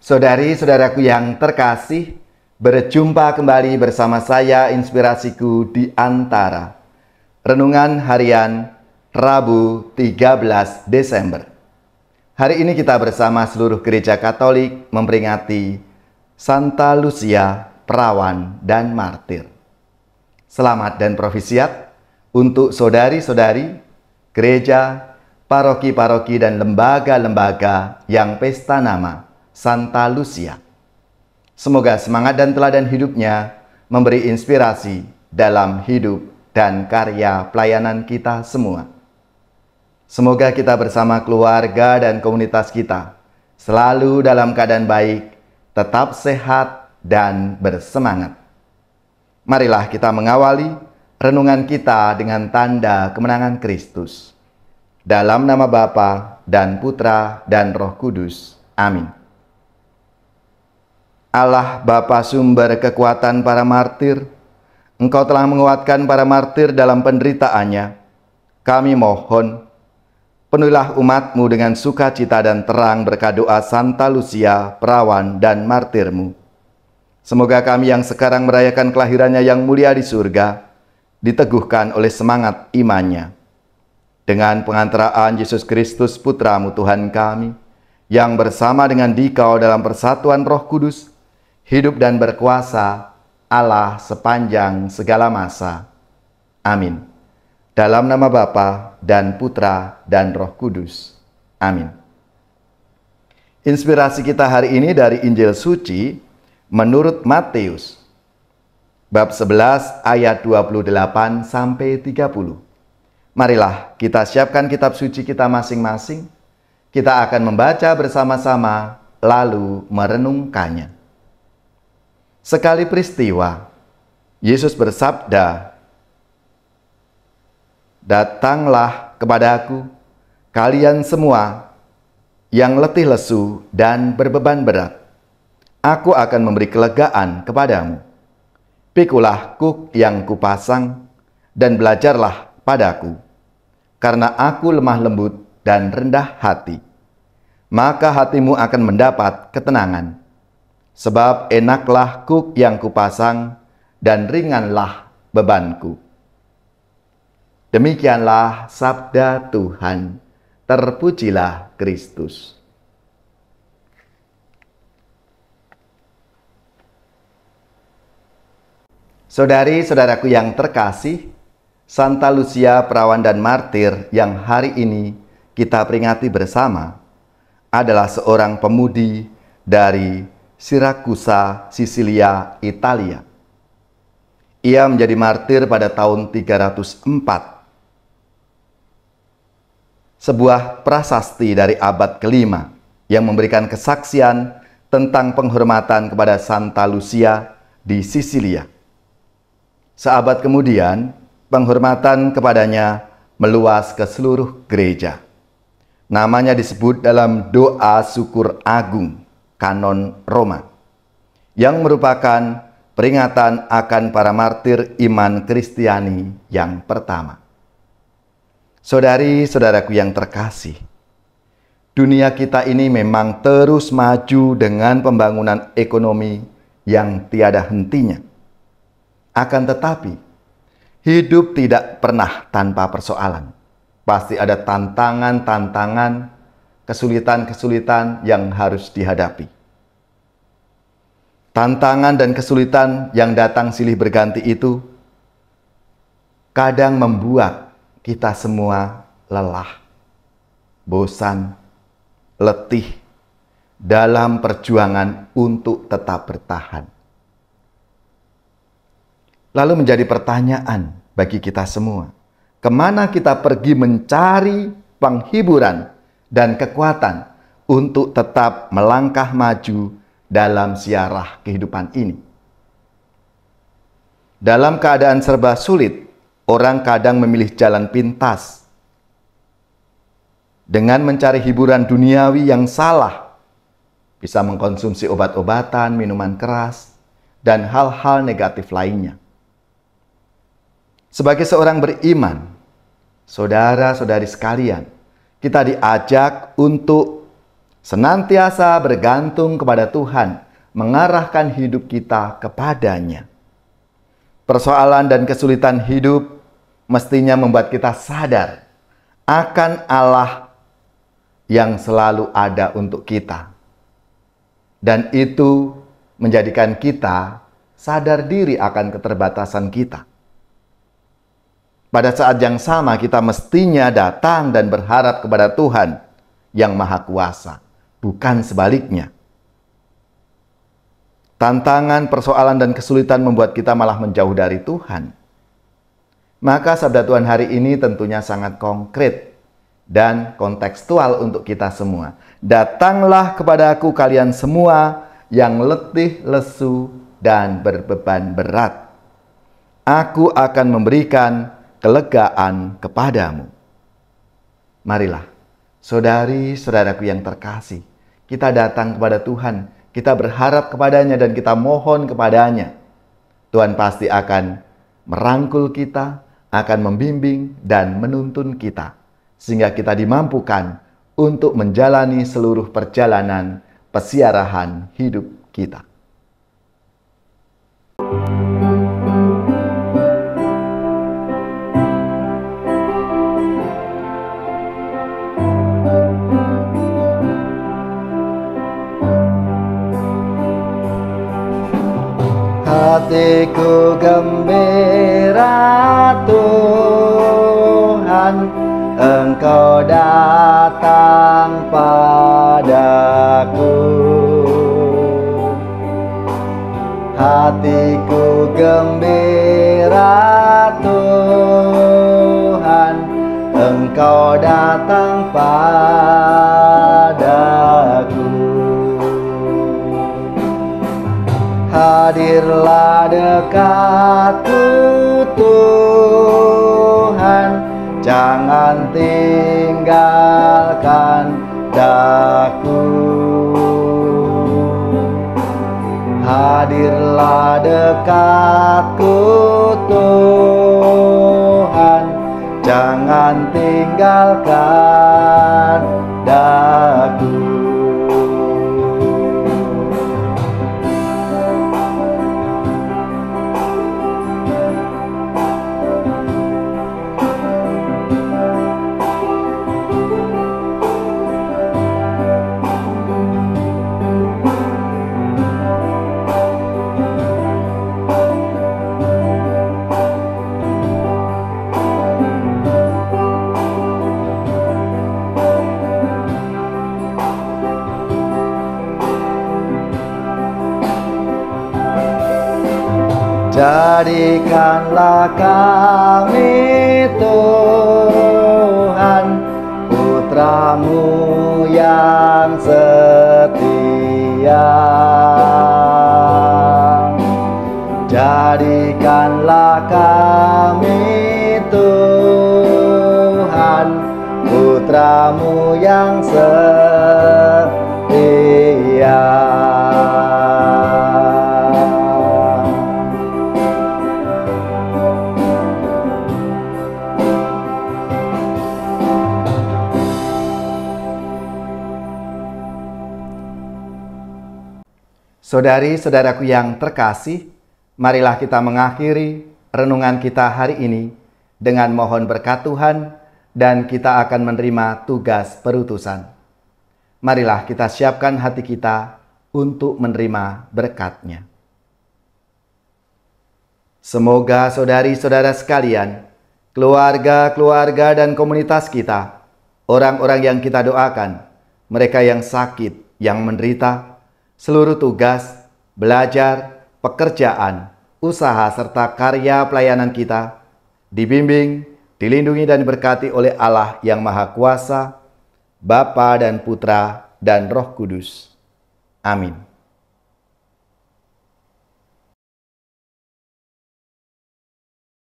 Saudari-saudaraku yang terkasih, berjumpa kembali bersama saya Inspirasiku di Antara. Renungan harian Rabu 13 Desember. Hari ini kita bersama seluruh gereja Katolik memperingati Santa Lucia, perawan dan martir. Selamat dan profisiat untuk saudari-saudari, gereja, paroki-paroki dan lembaga-lembaga yang pesta nama Santa Lucia. Semoga semangat dan teladan hidupnya memberi inspirasi dalam hidup dan karya pelayanan kita semua. Semoga kita bersama keluarga dan komunitas kita selalu dalam keadaan baik, tetap sehat dan bersemangat. Marilah kita mengawali renungan kita dengan tanda kemenangan Kristus. Dalam nama Bapa dan Putra dan Roh Kudus. Amin. Allah Bapa sumber kekuatan para martir, Engkau telah menguatkan para martir dalam penderitaannya. Kami mohon, penuhilah umat-Mu dengan sukacita dan terang berkat doa Santa Lucia, perawan dan martir-Mu. Semoga kami yang sekarang merayakan kelahirannya yang mulia di surga, diteguhkan oleh semangat imannya. Dengan pengantaraan Yesus Kristus Putra-Mu Tuhan kami, yang bersama dengan Dikau dalam persatuan Roh Kudus, hidup dan berkuasa Allah sepanjang segala masa. Amin. Dalam nama Bapa dan Putra dan Roh Kudus. Amin. Inspirasi kita hari ini dari Injil Suci menurut Matius. Bab 11 ayat 28 sampai 30. Marilah kita siapkan kitab suci kita masing-masing. Kita akan membaca bersama-sama lalu merenungkannya. Sekali peristiwa, Yesus bersabda, "Datanglah kepadaku, kalian semua yang letih lesu dan berbeban berat. Aku akan memberi kelegaan kepadamu. Pikulah kuk yang kupasang dan belajarlah padaku, karena aku lemah lembut dan rendah hati. Maka hatimu akan mendapat ketenangan. Sebab enaklah kuk yang kupasang dan ringanlah bebanku." Demikianlah sabda Tuhan. Terpujilah Kristus. Saudari-saudaraku yang terkasih, Santa Lucia, perawan dan martir yang hari ini kita peringati bersama adalah seorang pemudi dari Sirakusa, Sisilia, Italia. Ia menjadi martir pada tahun 304. Sebuah prasasti dari abad ke-5 yang memberikan kesaksian tentang penghormatan kepada Santa Lucia di Sisilia. Seabad kemudian, penghormatan kepadanya meluas ke seluruh gereja. Namanya disebut dalam doa syukur agung Kanon Roma, yang merupakan peringatan akan para martir iman Kristiani yang pertama. Saudari-saudaraku yang terkasih, dunia kita ini memang terus maju dengan pembangunan ekonomi yang tiada hentinya. Akan tetapi, hidup tidak pernah tanpa persoalan. Pasti ada tantangan-tantangan, kesulitan-kesulitan yang harus dihadapi. Tantangan dan kesulitan yang datang silih berganti itu kadang membuat kita semua lelah, bosan, letih dalam perjuangan untuk tetap bertahan. Lalu menjadi pertanyaan bagi kita semua, kemana kita pergi mencari penghiburan dan kekuatan untuk tetap melangkah maju dalam siarah kehidupan ini? Dalam keadaan serba sulit, orang kadang memilih jalan pintas dengan mencari hiburan duniawi yang salah, bisa mengkonsumsi obat-obatan, minuman keras, dan hal-hal negatif lainnya. Sebagai seorang beriman, saudara-saudari sekalian, kita diajak untuk senantiasa bergantung kepada Tuhan, mengarahkan hidup kita kepadanya. Persoalan dan kesulitan hidup mestinya membuat kita sadar akan Allah yang selalu ada untuk kita. Dan itu menjadikan kita sadar diri akan keterbatasan kita. Pada saat yang sama kita mestinya datang dan berharap kepada Tuhan yang Maha Kuasa, bukan sebaliknya. Tantangan, persoalan, dan kesulitan membuat kita malah menjauh dari Tuhan. Maka sabda Tuhan hari ini tentunya sangat konkret dan kontekstual untuk kita semua. Datanglah kepadaku kalian semua yang letih, lesu, dan berbeban berat. Aku akan memberikan kelegaan kepadamu. Marilah, saudari-saudaraku yang terkasih, kita datang kepada Tuhan. Kita berharap kepadanya dan kita mohon kepadanya. Tuhan pasti akan merangkul kita, akan membimbing dan menuntun kita. Sehingga kita dimampukan untuk menjalani seluruh perjalanan pesiarahan hidup kita. Hatiku gembira Tuhan, Engkau datang padaku. Hatiku gembira Tuhan, Engkau datang padaku. Hadirlah dekatku Tuhan, jangan tinggalkan daku. Hadirlah dekatku Tuhan, jangan tinggalkan daku. Jadikanlah kami Tuhan, putra-Mu yang setia. Jadikanlah kami Tuhan, putra-Mu yang setia. Saudari-saudaraku yang terkasih, marilah kita mengakhiri renungan kita hari ini dengan mohon berkat Tuhan dan kita akan menerima tugas perutusan. Marilah kita siapkan hati kita untuk menerima berkat-Nya. Semoga saudari-saudara sekalian, keluarga-keluarga dan komunitas kita, orang-orang yang kita doakan, mereka yang sakit, yang menderita, seluruh tugas, belajar, pekerjaan, usaha, serta karya pelayanan kita dibimbing, dilindungi dan diberkati oleh Allah yang Maha Kuasa, Bapa dan Putra dan Roh Kudus. Amin.